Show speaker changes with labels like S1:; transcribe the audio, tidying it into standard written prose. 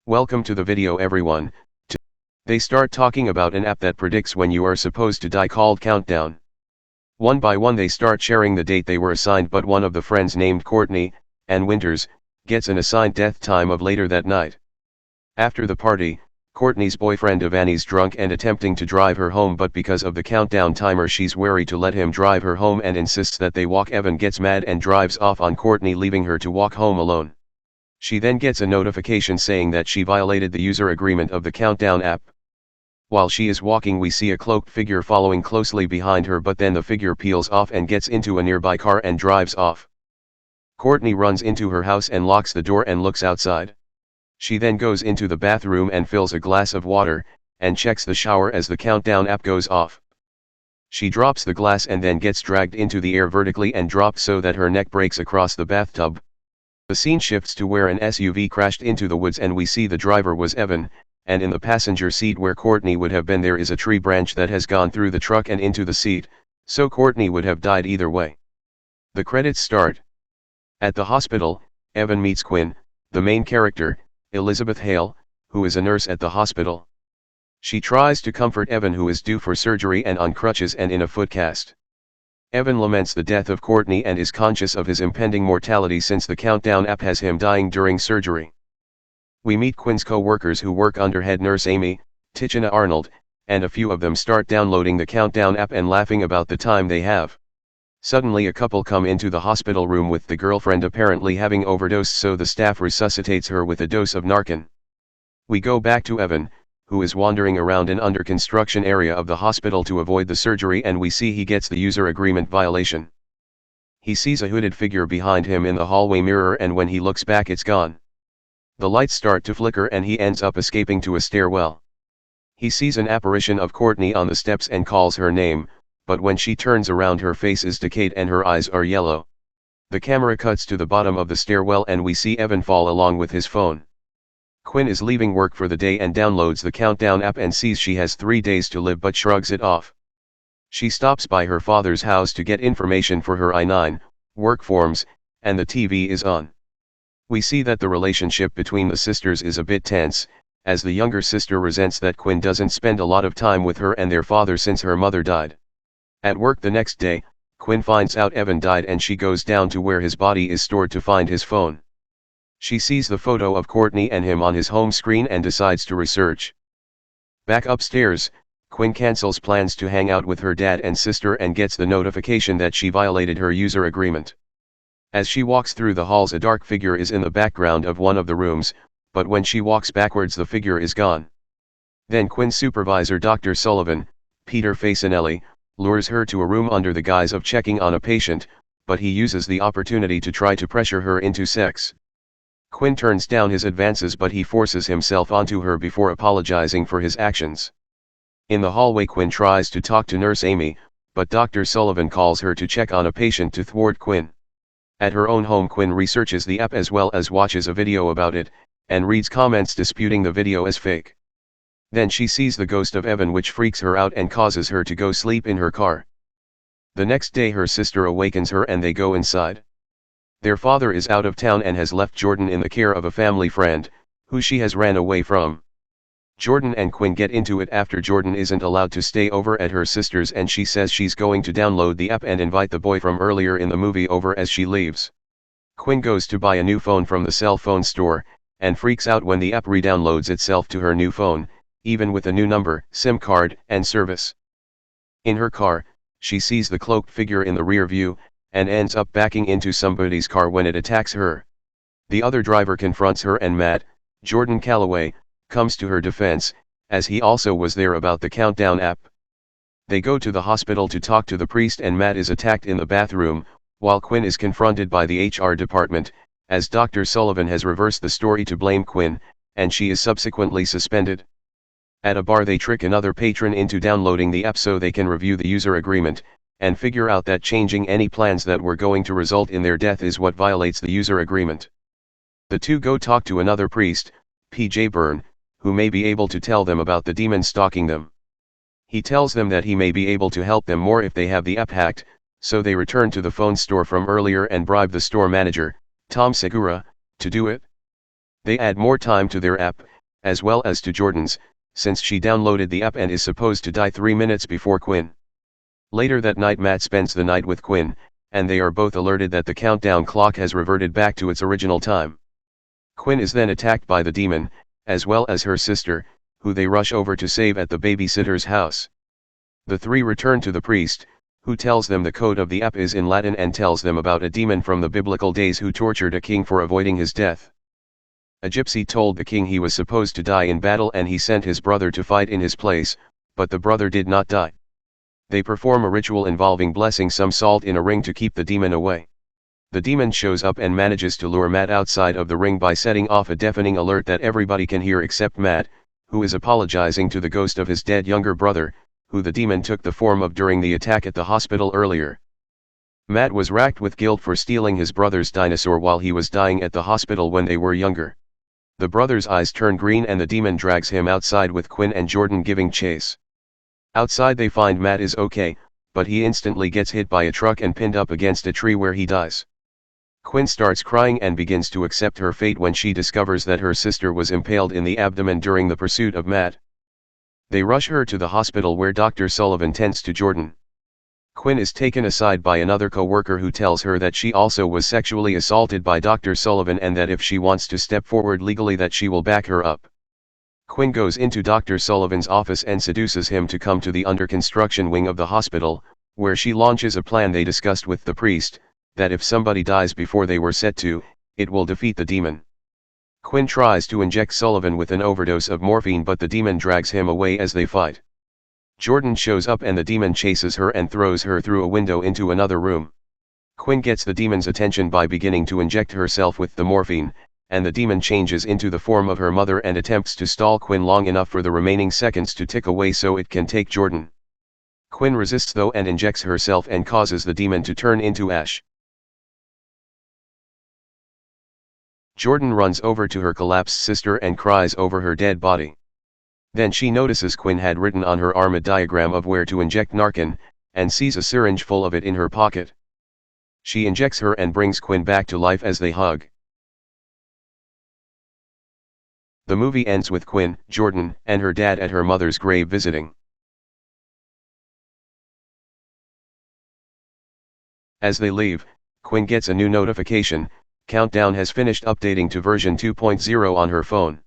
S1: Welcome to the video everyone. They start talking about an app that predicts when you are supposed to die called Countdown. One by one they start sharing the date they were assigned, but one of the friends named Courtney, Ann Winters, gets an assigned death time of later that night. After the party, Courtney's boyfriend Annie's drunk and attempting to drive her home, but because of the countdown timer she's wary to let him drive her home and insists that they walk. Evan gets mad and drives off on Courtney, leaving her to walk home alone. She then gets a notification saying that she violated the user agreement of the Countdown app. While she is walking, we see a cloaked figure following closely behind her, but then the figure peels off and gets into a nearby car and drives off. Courtney runs into her house and locks the door and looks outside. She then goes into the bathroom and fills a glass of water, and checks the shower as the Countdown app goes off. She drops the glass and then gets dragged into the air vertically and drops so that her neck breaks across the bathtub. The scene shifts to where an SUV crashed into the woods and we see the driver was Evan, and in the passenger seat where Courtney would have been there is a tree branch that has gone through the truck and into the seat, so Courtney would have died either way. The credits start. At the hospital, Evan meets Quinn, the main character, Elizabeth Hale, who is a nurse at the hospital. She tries to comfort Evan, who is due for surgery and on crutches and in a foot cast. Evan laments the death of Courtney and is conscious of his impending mortality since the Countdown app has him dying during surgery. We meet Quinn's co-workers who work under head nurse Amy, Tichina Arnold, and a few of them start downloading the Countdown app and laughing about the time they have. Suddenly a couple come into the hospital room with the girlfriend apparently having overdosed, so the staff resuscitates her with a dose of Narcan. We go back to Evan, who is wandering around an under construction area of the hospital to avoid the surgery, and we see he gets the user agreement violation. He sees a hooded figure behind him in the hallway mirror, and when he looks back it's gone. The lights start to flicker and he ends up escaping to a stairwell. He sees an apparition of Courtney on the steps and calls her name, but when she turns around her face is decayed and her eyes are yellow. The camera cuts to the bottom of the stairwell and we see Evan fall along with his phone. Quinn is leaving work for the day and downloads the Countdown app and sees she has 3 days to live but shrugs it off. She stops by her father's house to get information for her I-9 work forms, and the TV is on. We see that the relationship between the sisters is a bit tense, as the younger sister resents that Quinn doesn't spend a lot of time with her and their father since her mother died. At work the next day, Quinn finds out Evan died and she goes down to where his body is stored to find his phone. She sees the photo of Courtney and him on his home screen and decides to research. Back upstairs, Quinn cancels plans to hang out with her dad and sister and gets the notification that she violated her user agreement. As she walks through the halls, a dark figure is in the background of one of the rooms, but when she walks backwards the figure is gone. Then Quinn's supervisor Dr. Sullivan, Peter Facinelli, lures her to a room under the guise of checking on a patient, but he uses the opportunity to try to pressure her into sex. Quinn turns down his advances but he forces himself onto her before apologizing for his actions. In the hallway Quinn tries to talk to Nurse Amy, but Dr. Sullivan calls her to check on a patient to thwart Quinn. At her own home Quinn researches the app as well as watches a video about it, and reads comments disputing the video as fake. Then she sees the ghost of Evan, which freaks her out and causes her to go sleep in her car. The next day her sister awakens her and they go inside. Their father is out of town and has left Jordan in the care of a family friend, who she has ran away from. Jordan and Quinn get into it after Jordan isn't allowed to stay over at her sister's and she says she's going to download the app and invite the boy from earlier in the movie over as she leaves. Quinn goes to buy a new phone from the cell phone store, and freaks out when the app re-downloads itself to her new phone, even with a new number, SIM card, and service. In her car, she sees the cloaked figure in the rear view, and ends up backing into somebody's car when it attacks her. The other driver confronts her and Matt, Jordan Calloway, comes to her defense, as he also was there about the Countdown app. They go to the hospital to talk to the priest and Matt is attacked in the bathroom, while Quinn is confronted by the HR department, as Dr. Sullivan has reversed the story to blame Quinn, and she is subsequently suspended. At a bar they trick another patron into downloading the app so they can review the user agreement, and figure out that changing any plans that were going to result in their death is what violates the user agreement. The two go talk to another priest, P.J. Byrne, who may be able to tell them about the demon stalking them. He tells them that he may be able to help them more if they have the app hacked, so they return to the phone store from earlier and bribe the store manager, Tom Segura, to do it. They add more time to their app, as well as to Jordan's, since she downloaded the app and is supposed to die 3 minutes before Quinn. Later that night Matt spends the night with Quinn, and they are both alerted that the countdown clock has reverted back to its original time. Quinn is then attacked by the demon, as well as her sister, who they rush over to save at the babysitter's house. The three return to the priest, who tells them the code of the app is in Latin and tells them about a demon from the biblical days who tortured a king for avoiding his death. A gypsy told the king he was supposed to die in battle and he sent his brother to fight in his place, but the brother did not die. They perform a ritual involving blessing some salt in a ring to keep the demon away. The demon shows up and manages to lure Matt outside of the ring by setting off a deafening alert that everybody can hear except Matt, who is apologizing to the ghost of his dead younger brother, who the demon took the form of during the attack at the hospital earlier. Matt was racked with guilt for stealing his brother's dinosaur while he was dying at the hospital when they were younger. The brother's eyes turn green and the demon drags him outside with Quinn and Jordan giving chase. Outside they find Matt is okay, but he instantly gets hit by a truck and pinned up against a tree where he dies. Quinn starts crying and begins to accept her fate when she discovers that her sister was impaled in the abdomen during the pursuit of Matt. They rush her to the hospital where Dr. Sullivan tends to Jordan. Quinn is taken aside by another co-worker who tells her that she also was sexually assaulted by Dr. Sullivan and that if she wants to step forward legally that she will back her up. Quinn goes into Dr. Sullivan's office and seduces him to come to the under-construction wing of the hospital, where she launches a plan they discussed with the priest, that if somebody dies before they were set to, it will defeat the demon. Quinn tries to inject Sullivan with an overdose of morphine but the demon drags him away as they fight. Jordan shows up and the demon chases her and throws her through a window into another room. Quinn gets the demon's attention by beginning to inject herself with the morphine, and the demon changes into the form of her mother and attempts to stall Quinn long enough for the remaining seconds to tick away so it can take Jordan. Quinn resists though and injects herself and causes the demon to turn into ash. Jordan runs over to her collapsed sister and cries over her dead body. Then she notices Quinn had written on her arm a diagram of where to inject Narcan, and sees a syringe full of it in her pocket. She injects her and brings Quinn back to life as they hug. The movie ends with Quinn, Jordan, and her dad at her mother's grave visiting. As they leave, Quinn gets a new notification: Countdown has finished updating to version 2.0 on her phone.